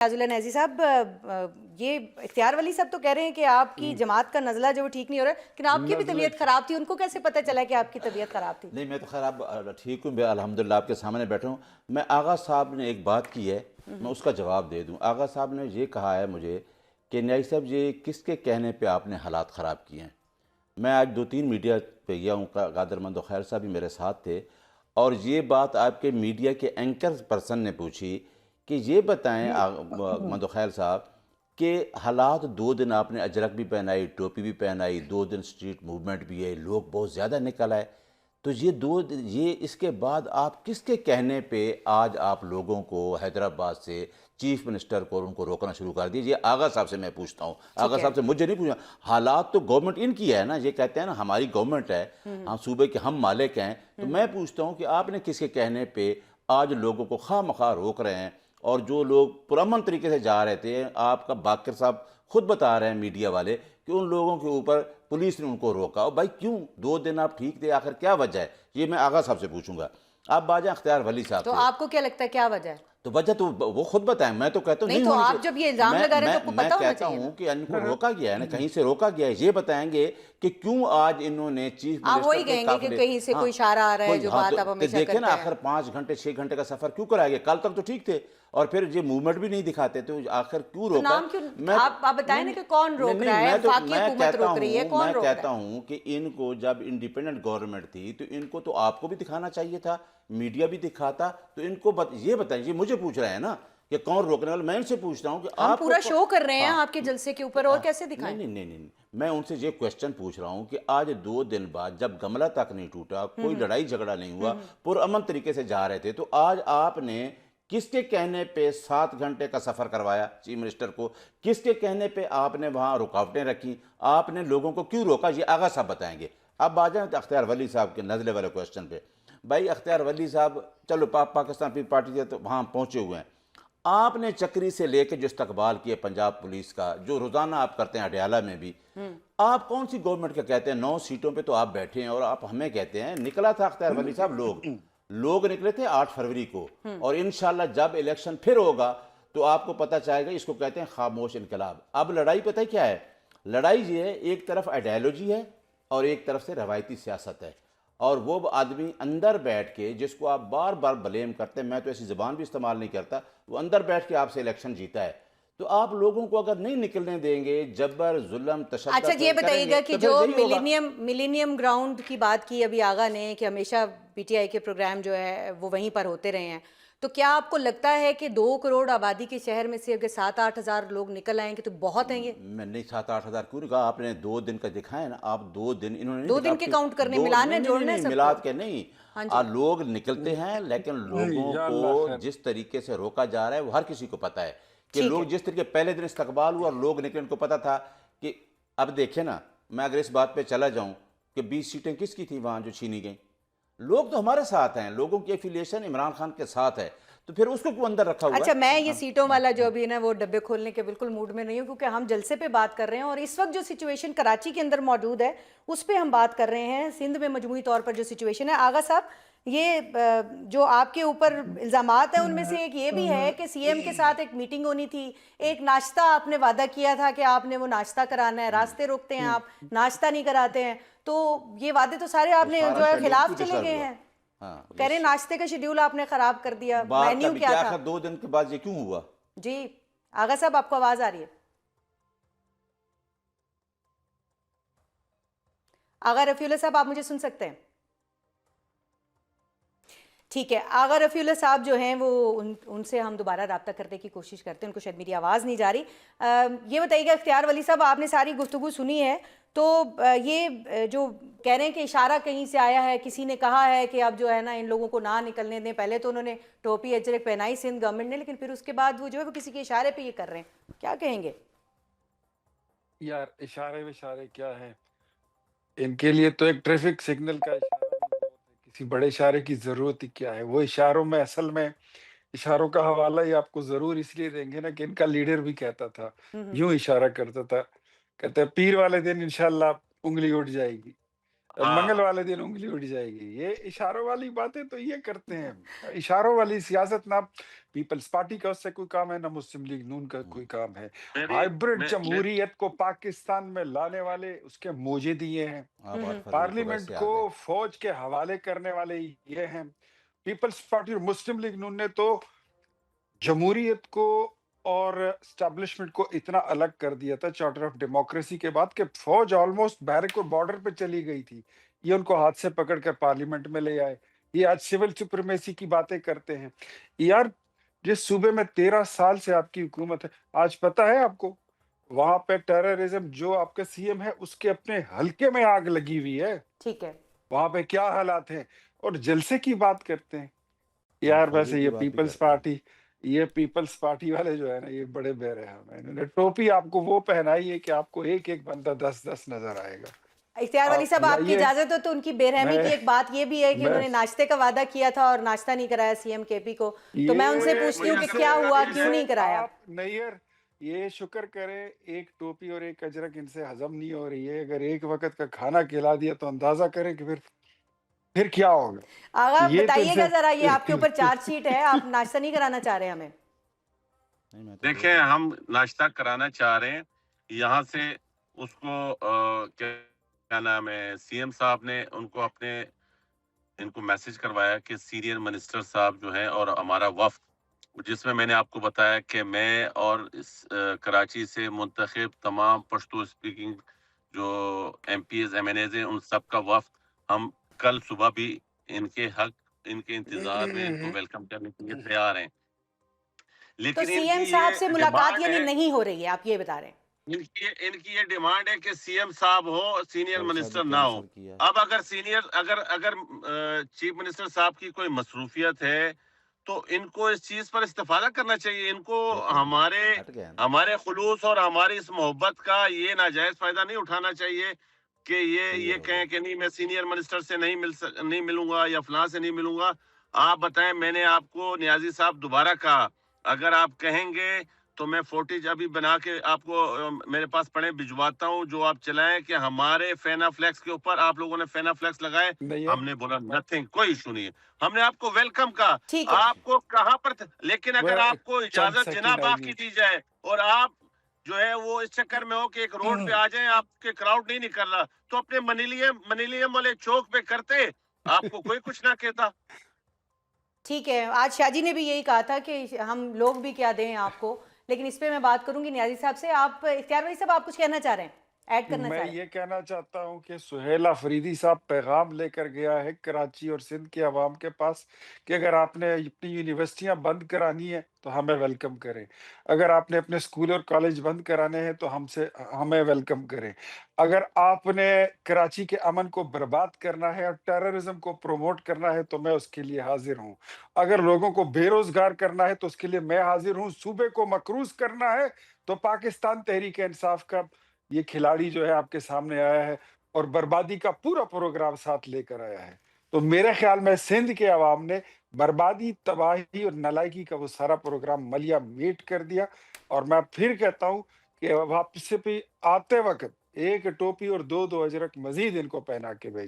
ریاض نیازی صاحب، یہ اختیار ولی صاحب تو کہہ رہے ہیں کہ آپ کی جماعت کا نزلہ جو ٹھیک نہیں ہو رہا ہے، لیکن آپ کی بھی طبیعت خراب تھی، ان کو کیسے پتہ چلا کہ آپ کی طبیعت خراب تھی؟ نہیں، میں تو خیر اب ٹھیک ہوں، الحمدللہ آپ کے سامنے بیٹھا ہوں۔ میں آغا صاحب نے ایک بات کی ہے، میں اس کا جواب دے دوں۔ آغا صاحب نے یہ کہا ہے مجھے کہ نیازی صاحب یہ کس کے کہنے پہ آپ نے حالات خراب کیے ہیں؟ میں آج 2-3 میڈیا پہ گیا ہوں، قادر مندو خیر صاحب بھی میرے ساتھ تھے، اور یہ بات آپ کے میڈیا کے اینکر پرسن نے پوچھی کہ یہ بتائیں مندو خیر صاحب کہ حالات 2 دن آپ نے اجرک بھی پہنائی، ٹوپی بھی پہنائی، 2 دن سٹریٹ موومنٹ بھی ہے، لوگ بہت زیادہ نکل آئے، تو یہ اس کے بعد آپ کس کے کہنے پہ آج آپ لوگوں کو حیدرآباد سے چیف منسٹر کو ان کو روکنا شروع کر دیا؟ یہ آغا صاحب سے میں پوچھتا ہوں، آغا صاحب سے مجھے نہیں پوچھنا۔ حالات تو گورنمنٹ ان کی ہے نا، یہ کہتے ہیں نا ہماری گورنمنٹ ہے، ہم صوبے کے ہم مالک ہیں، تو میں پوچھتا ہوں کہ آپ نے کس کے کہنے پہ آج لوگوں کو خواہ مخواہ روک رہے ہیں؟ اور جو لوگ پرامن طریقے سے جا رہے تھے، آپ کا باقر صاحب خود بتا رہے ہیں میڈیا والے کہ ان لوگوں کے اوپر پولیس نے ان کو روکا۔ اور بھائی کیوں 2 دن آپ ٹھیک تھے، آخر کیا وجہ ہے؟ یہ میں آغا صاحب سے پوچھوں گا۔ آپ باجیں اختیار ولی صاحب تو سے، آپ کو کیا لگتا ہے کیا وجہ ہے؟ تو وجہ تو وہ خود بتائیں، میں تو کہتا ہوں نہیں نہیں تو ہونی آپ جب یہ الزام چاہیے۔ لگا رہے ہیں تو آپ کو میں پتہ ہونا کہتا چاہیے نا۔ ہوں کہ ان کو روکا گیا ہے نا، کہیں سے روکا گیا ہے، یہ بتائیں گے کہ کیوں آج انہوں نے چیف آپ منسٹر وہی کے کہیں گے کہ قافلے، کہیں سے کوئی اشارہ آ رہا ہے جو بات آپ تو ہمیشہ دیکھیں نا کرتے ہیں۔ آخر 5 گھنٹے 6 گھنٹے کا سفر کیوں کرائے گے؟ کل تک تو ٹھیک تھے، اور پھر یہ موومنٹ بھی نہیں دکھاتے، تو آخر کیوں تو روکا نام کیوں؟ ہے؟ آپ بتائیں نا کہ کون روک رہا ہے؟ وفاقی حکومت روک رہی ہے، کون میں روک رہا کہتا ہے؟ ہوں کہ ان کو جب انڈیپینڈنٹ گورنمنٹ تھی تو ان کو تو آپ کو بھی دکھانا چاہیے تھا، میڈیا بھی دکھاتا، تو ان کو یہ بتائیں، یہ مجھے پوچھ رہے ہیں نا کہ کون روکنے والا؟ میں ان سے پوچھتا ہوں کہ ہم آپ کو پورا شو کر رہے ہیں ہاں آپ کے جلسے کے اوپر، اور کیسے نہیں دکھائیں؟ نہیں نہیں نہیں، میں ان سے یہ کویسچن پوچھ رہا ہوں کہ آج 2 دن بعد جب گملہ تک نہیں ٹوٹا، کوئی لڑائی جھگڑا نہیں ہوا، پرامن طریقے سے جا رہے تھے، تو آج آپ نے کس کے کہنے پہ 7 گھنٹے کا سفر کروایا چیف منسٹر کو؟ کس کے کہنے پہ آپ نے وہاں رکاوٹیں رکھی؟ آپ نے لوگوں کو کیوں روکا؟ یہ آغا صاحب بتائیں گے۔ اب آ جائیں اختیار ولی صاحب کے نزلے والے کویسچن پہ۔ بھائی اختیار ولی صاحب چلو پاکستان پیپل پارٹی سے تو وہاں پہنچے ہوئے ہیں، آپ نے چکری سے لے کے جو استقبال کیا پنجاب پولیس کا، جو روزانہ آپ کرتے ہیں اڈیالہ میں بھی، آپ کون سی گورنمنٹ کا کہتے ہیں؟ 9 سیٹوں پہ تو آپ بیٹھے ہیں اور آپ ہمیں کہتے ہیں نکلا تھا اختیار ولی صاحب، لوگ نکلے تھے 8 فروری کو، اور انشاءاللہ جب الیکشن پھر ہوگا تو آپ کو پتہ چاہے گا، اس کو کہتے ہیں خاموش انقلاب۔ اب لڑائی پتہ ہے کیا ہے؟ لڑائی یہ ہے، ایک طرف آئیڈیالوجی ہے اور ایک طرف سے روایتی سیاست ہے، اور وہ آدمی اندر بیٹھ کے جس کو آپ بار بار بلیم کرتے ہیں، میں تو ایسی زبان بھی استعمال نہیں کرتا، وہ اندر بیٹھ کے آپ سے الیکشن جیتا ہے، تو آپ لوگوں کو اگر نہیں نکلنے دیں گے، جبر ظلم اچھا تشدد یہ کریں بتائیے گے گا کہ تو پھر جو یہی ہوگا۔ ملینیم گراؤنڈ کی بات کی ابھی آغا نے کہ ہمیشہ پی ٹی آئی کے پروگرام جو ہے وہ وہیں پر ہوتے رہے ہیں، تو کیا آپ کو لگتا ہے کہ 2 کروڑ آبادی کے شہر میں سے اگر 7-8 ہزار لوگ نکل آئیں گے تو بہت ہیں یہ؟ میں نہیں، 7-8 ہزار کیوں کہا آپ نے؟ 2 دن کا دکھائے نا آپ، 2 دن انہوں نے نہیں 2 دکھا دن آپ کے کی، کاؤنٹ کرنے، دو ملانا ہے، نہیں نہیں نہیں جوڑنا ہے نہیں سب کو؟ میلاد کے نہیں، ہاں جی۔ لوگ نکلتے ہیں، لیکن لوگوں یا اللہ کو خیر۔ جس طریقے سے روکا جا رہا ہے وہ ہر کسی کو پتہ ہے کہ ٹھیک لوگ ہے۔ جس طریقے پہلے دن استقبال ہوا اور لوگ نکلے، ان کو پتہ تھا کہ اب دیکھیں نا، میں اگر اس بات پہ چلا جاؤں کہ 20 سیٹیں کس کی تھیں وہاں جو چھینی گئیں؟ لوگ تو ہمارے ساتھ ہیں، لوگوں کی ایفیلیشن عمران خان کے ساتھ ہے، تو پھر اس کو کیوں اندر رکھا ہوا اچھا میں یہ ہے؟ سیٹوں والا جو ابھی نا وہ ڈبے کھولنے کے بالکل موڈ میں نہیں ہوں، کیونکہ ہم جلسے پہ بات کر رہے ہیں اور اس وقت جو سچویشن کراچی کے اندر موجود ہے اس پہ ہم بات کر رہے ہیں، سندھ میں مجموعی طور پر جو سچویشن ہے۔ آغا صاحب یہ جو آپ کے اوپر الزامات ہیں ان میں سے ایک یہ بھی ہے کہ سی ایم کے ساتھ ایک میٹنگ ہونی تھی، ایک ناشتہ آپ نے وعدہ کیا تھا کہ آپ نے وہ ناشتہ کرانا ہے، راستے روکتے ہیں آپ، ناشتہ نہیں کراتے ہیں، تو یہ وعدے تو سارے آپ وہ نے سارا جو ہے شیڈول خلاف کیوں چلے ڈسٹرب گئے ہوا؟ ہیں، ہاں کہہ رہے ہیں ناشتے کا شیڈیول آپ نے خراب کر دیا، بار مینیو کبھی کیا کیا تھا؟ آخر 2 دن کے بعد یہ کیوں ہوا؟ جی آغا صاحب آپ کو آواز آ رہی ہے؟ آغا رفیع اللہ صاحب آپ مجھے سن سکتے ہیں؟ ٹھیک ہے، آغا رفیع اللہ صاحب جو ہیں وہ ان سے ہم دوبارہ رابطہ کرنے کی کوشش کرتے ہیں، ان کو شاید میری آواز نہیں جا رہی۔ یہ بتائیے گا اختیار ولی صاحب، آپ نے ساری گفتگو سنی ہے، تو یہ جو کہہ رہے ہیں کہ اشارہ کہیں سے آیا ہے، کسی نے کہا ہے کہ اب جو ہے نا ان لوگوں کو نہ نکلنے دیں، پہلے تو انہوں نے ٹوپی اجرک پہنائی سندھ گورنمنٹ نے، لیکن پھر اس کے بعد وہ جو ہے وہ کسی کے اشارے پہ یہ کر رہے ہیں، کیا کہیں گے؟ یار اشارے وشارے کیا ہے، ان کے لیے تو ایک ٹریفک سگنل کا اشارہ بھی بہت ہے، کسی بڑے اشارے کی ضرورت ہی کیا ہے؟ وہ اشاروں میں اصل میں اشاروں کا حوالہ ہی آپ کو ضرور اس لیے دیں گے نا کہ ان کا لیڈر بھی کہتا تھا، یوں اشارہ کرتا تھا، کہتا ہے پیر والے دن انشاءاللہ انگلی اٹھ جائے گی۔ ہاں منگل والے دن انگلی اٹھ جائے گی. یہ اشاروں والی باتیں تو یہ کرتے ہیں. اشاروں والی سیاست نہ پیپلز پارٹی کا اس سے کوئی کام ہے، نہ مسلم لیگ نون کا کوئی کام ہے. میری ہائیبرڈ میں جمہوریت کو پاکستان میں لانے والے اس کے موجد یہ ہیں. آپ بات فرمائیں تو پارلیمنٹ ویسے کو آگے فوج کے حوالے کرنے والے یہ ہیں. پیپلز پارٹی اور مسلم لیگ نون نے تو جمہوریت کو اور اسٹیبلشمنٹ کو اتنا الگ کر دیا تھا چارٹر آف ڈیموکریسی کے بعد کہ فوج آلموسٹ بیرک اور بارڈر پہ چلی گئی تھی. یہ ان کو ہاتھ سے پکڑ کر پارلیمنٹ میں لے آئے. یہ آج سول سپریمیسی کی باتیں کرتے ہیں. یار جس صوبے میں 13 سال سے آپ کی حکومت ہے، آج پتہ ہے آپ کو وہاں پہ ٹیررزم جو آپ کا سی ایم ہے اس کے اپنے حلقے میں آگ لگی ہوئی ہے. ٹھیک ہے. وہاں پہ کیا حالات ہیں، اور جلسے کی بات کرتے ہیں. ہم یار خرجے ویسے کی یہ بات بھی پیپلز کرتے ہیں. پارٹی، یہ پیپلز پارٹی والے جو ہے نا یہ بڑے بے رحم ہیں. انہوں نے ٹوپی آپ کو وہ پہنائی ہے کہ آپ کو ایک ایک بندہ 10 نظر آئے گا. اختیار ولی صاحب آپ کی یہ اجازت ہو تو ان کی بے رحمی میں کی ایک بات یہ بھی ہے کہ میں انہوں نے ناشتے کا وعدہ کیا تھا اور ناشتہ نہیں کرایا سی ایم کے پی کو، تو میں ان سے یہ پوچھتی ہوں وجہ کہ سے کیا ہوا، ان کیوں سے نہیں کرایا؟ آپ نیئر یہ شکر کرے ایک ٹوپی اور ایک اجرک ان سے ہضم نہیں ہو رہی ہے. اگر ایک وقت کا کھانا کھلا دیا تو اندازہ کریں کہ پھر کیا ہوگا. آغا یہ تو ان بتائیے سے گا ذرا، یہ آپ کے اوپر چارج شیٹ ہے، آپ ناشتہ نہیں کرانا چاہ رہے ہمیں؟ نہیں میں تو بول دیکھیں رہا ہوں ہم ناشتہ کرانا چاہ رہے ہیں یہاں سے. اس کو کیا نام ہے، سی ایم صاحب نے ان کو ان کو میسج کروایا کہ سینئر منسٹر صاحب جو ہیں اور ہمارا وفد، جس میں نے آپ کو بتایا کہ میں اور کراچی سے منتخب تمام پشتو اسپیکنگ جو MPAs MNAs ہیں ان سب کا وفد، ہم کل صبح بھی ان کے انتظار میں ان کو ویلکم کرنے کے لیے تیار ہیں. تو لیکن سی ان ایم کی صاحب سے یہ ملاقات ڈیمانڈ یعنی ہے، نہیں ہو رہی ہے، آپ یہ بتا رہے ہیں؟ ان کی یہ ڈیمانڈ ہے کہ سی ایم صاحب ہو، سینئر جلسہ بھی منسٹر نہ ہو. کینسل کیا. اب اگر چیف منسٹر صاحب کی کوئی مصروفیت ہے تو ان کو اس چیز پر استفادہ کرنا چاہیے. ان کو دیکھیں ہٹ گیا نا. ہمارے خلوص اور ہماری اس محبت کا یہ ناجائز فائدہ نہیں اٹھانا چاہیے کہ یہ کلیئر ہو کہیں گیا. کہ نہیں میں سینئر منسٹر سے نہیں ملوں گا یا فلاں سے نہیں ملوں گا. آپ بتائیں، میں نے آپ کو نیازی صاحب دوبارہ کہا اگر آپ کہیں گے تو میں فوٹیج ابھی بنا کے آپ کو میرے پاس پڑے بھجواتا ہوں جو آپ چلائیں کہ ہمارے فینا فلیکس کے اوپر آپ لوگوں نے فینا فلیکس لگائے. نیئر ہم نے بولا نتھنگ، کوئی ایشو نہیں ہے. ہم نے آپ کو ویلکم کہا. ٹھیک ہے. آپ کو کہاں پر لیکن وہ اگر آپ کو چند اجازت سیکنڈ جناب آئی آپ کی دی جائے اور آپ جو ہے وہ اس چکر میں ہو کہ ایک روڈ پہ آ جائیں، آپ کے کراؤڈ نہیں نکل رہا، تو اپنے منیلیم والے چوک پہ کرتے، آپ کو کوئی کچھ نہ کہتا. ٹھیک ہے. آج شاہ جی نے بھی یہی کہا تھا کہ ہم لوگ بھی کیا دیں آپ کو، لیکن اس پہ میں بات کروں گی نیازی صاحب سے. آپ اختیار ولی صاحب آپ کچھ کہنا چاہ رہے ہیں، ایڈ کرنا میں چاہ رہے ہیں؟ یہ کہنا چاہتا ہوں کہ سہیل آفریدی صاحب پیغام لے کر گیا ہے کراچی اور سندھ کے عوام کے پاس کہ اگر آپ نے اپنی یونیورسٹیاں بند کرانی ہے تو ہمیں ویلکم کریں. اگر آپ نے اپنے اسکول اور کالج بند کرانے ہیں تو ہمیں ویلکم کریں. اگر آپ نے کراچی کے امن کو برباد کرنا ہے اور ٹیررزم کو پروموٹ کرنا ہے تو میں اس کے لیے حاضر ہوں. اگر لوگوں کو بے روزگار کرنا ہے تو اس کے لیے میں حاضر ہوں. صوبے کو مقروض کرنا ہے تو پاکستان تحریک انصاف کا یہ کھلاڑی جو ہے آپ کے سامنے آیا ہے اور بربادی کا پورا پروگرام ساتھ لے کر آیا ہے. تو میرے خیال میں سندھ کے عوام نے بربادی، تباہی اور نالائکی کا وہ سارا پروگرام ملیا میٹ کر دیا. اور میں پھر کہتا ہوں کہ واپس سے بھی آتے وقت ایک ٹوپی اور دو اجرک مزید ان کو پہنا کے بھیج